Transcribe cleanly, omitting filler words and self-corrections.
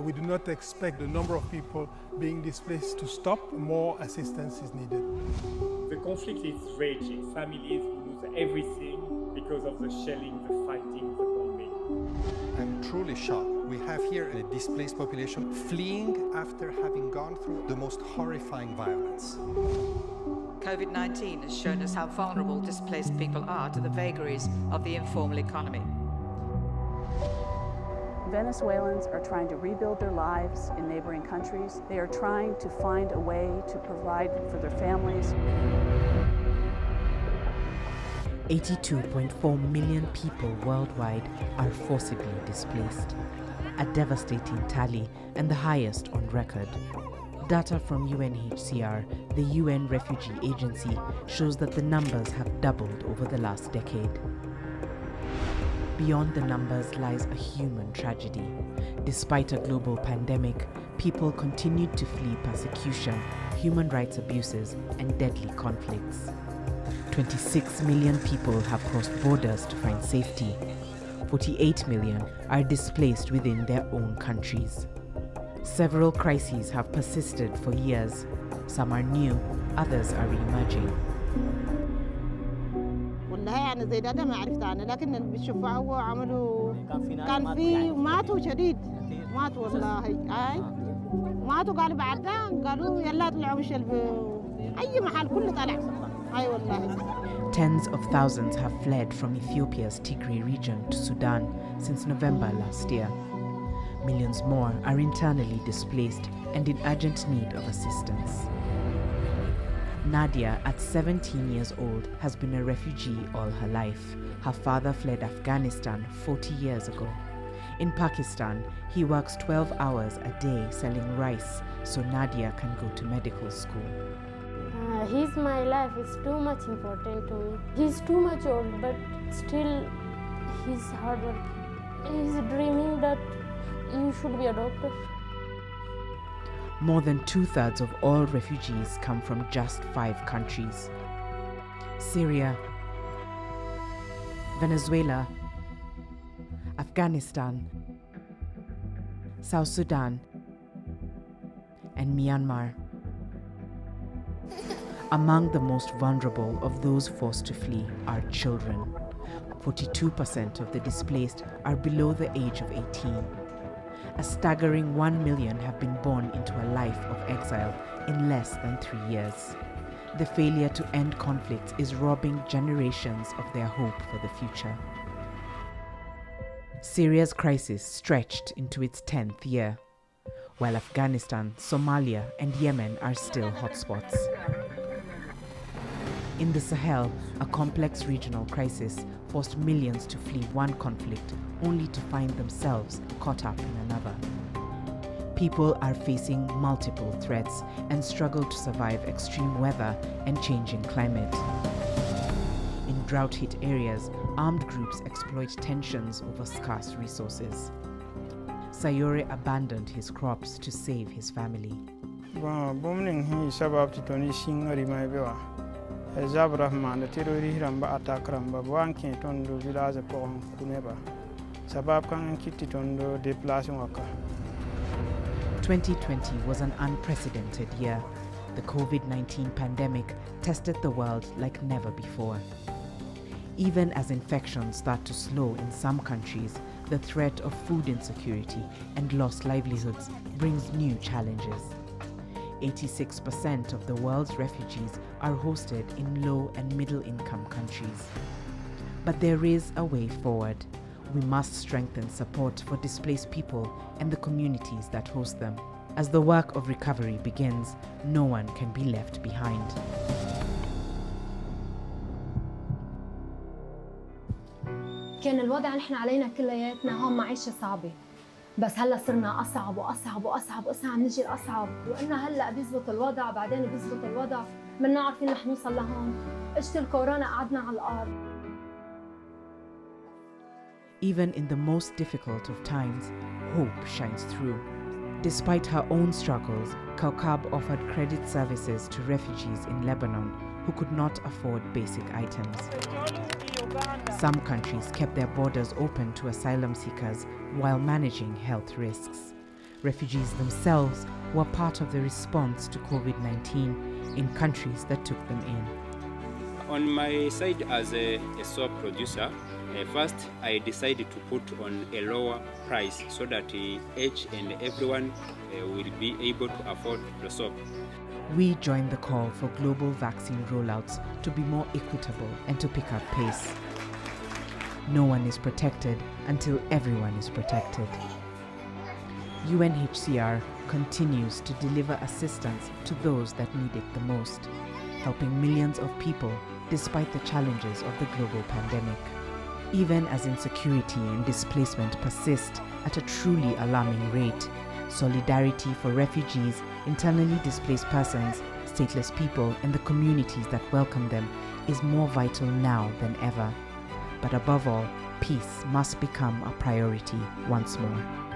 We do not expect the number of people being displaced to stop. More assistance is needed. The conflict is raging. Families lose everything because of the shelling, the fighting, the bombing. I'm truly shocked. We have here a displaced population fleeing after having gone through the most horrifying violence. COVID-19 has shown us how vulnerable displaced people are to the vagaries of the informal economy. Venezuelans are trying to rebuild their lives in neighboring countries. They are trying to find a way to provide for their families. 82.4 million people worldwide are forcibly displaced, a devastating tally and the highest on record. Data from UNHCR, the UN Refugee Agency, shows that the numbers have doubled over the last decade. Beyond the numbers lies a human tragedy. Despite a global pandemic, people continued to flee persecution, human rights abuses, and deadly conflicts. 26 million people have crossed borders to find safety. 48 million are displaced within their own countries. Several crises have persisted for years. Some are new, others are emerging. والله أنا زي ده ما عرفت عنه لكن بالشفاعة وعملوا كان في ماتوا شديد ماتوا والله أي ماتوا قالوا بعد ده قالوا يلا طلعوا مش أي محل كله طلع أي والله. Tens of thousands have fled from Ethiopia's Tigray region to Sudan since November last year. Millions more are internally displaced and in urgent need of assistance. Nadia, at 17 years old, has been a refugee all her life. Her father fled Afghanistan 40 years ago. In Pakistan, he works 12 hours a day selling rice so Nadia can go to medical school. He's my life. It's too much important to me. He's too much old, but still he's hard work. He's dreaming that you should be a doctor. More than 2/3 of all refugees come from just 5 countries: Syria, Venezuela, Afghanistan, South Sudan, and Myanmar. Among the most vulnerable of those forced to flee are children. 42% of the displaced are below the age of 18. A staggering 1 million have been born into a life of exile in less than 3 years. The failure to end conflicts is robbing generations of their hope for the future. Syria's crisis stretched into its 10th year, while Afghanistan, Somalia, and Yemen are still hotspots. In the Sahel, a complex regional crisis forced millions to flee one conflict only to find themselves caught up in another. People are facing multiple threats and struggle to survive extreme weather and changing climate. In drought-hit areas, armed groups exploit tensions over scarce resources. Sayore abandoned his crops to save his family. Zabrahman terrori ramba attack ramba wanke tondo village ko kuneba sabab kan kitti tondo déplacement waka. 2020 was an unprecedented year. The COVID-19 pandemic tested the world like never before. Even as infections start to slow in some countries, the threat of food insecurity and lost livelihoods brings new challenges. 86% of the world's refugees are hosted in low and middle-income countries. But there is a way forward. We must strengthen support for displaced people and the communities that host them. As the work of recovery begins, no one can be left behind. كان الوضع نحن علينا كلياتنا هون معيشة صعبة، بس هلا صرنا أصعب وأصعب وأصعب عم نجي الأصعب، وإنه هلا بيزبط الوضع بعدين بيزبط الوضع، منا عارفين رح نوصل لهون. إجت الكورونا قعدنا على الأرض. Even in the most difficult of times, hope shines through. Despite her own struggles, Kaukab offered credit services to refugees in Lebanon who could not afford basic items. Some countries kept their borders open to asylum seekers while managing health risks. Refugees themselves were part of the response to COVID-19 in countries that took them in. On my side as a soap producer, first I decided to put on a lower price so that each and everyone will be able to afford the soap. We joined the call for global vaccine rollouts to be more equitable and to pick up pace. No one is protected until everyone is protected. UNHCR continues to deliver assistance to those that need it the most, helping millions of people despite the challenges of the global pandemic. Even as insecurity and displacement persist at a truly alarming rate, solidarity for refugees, internally displaced persons, stateless people, and the communities that welcome them is more vital now than ever. But above all, peace must become a priority once more.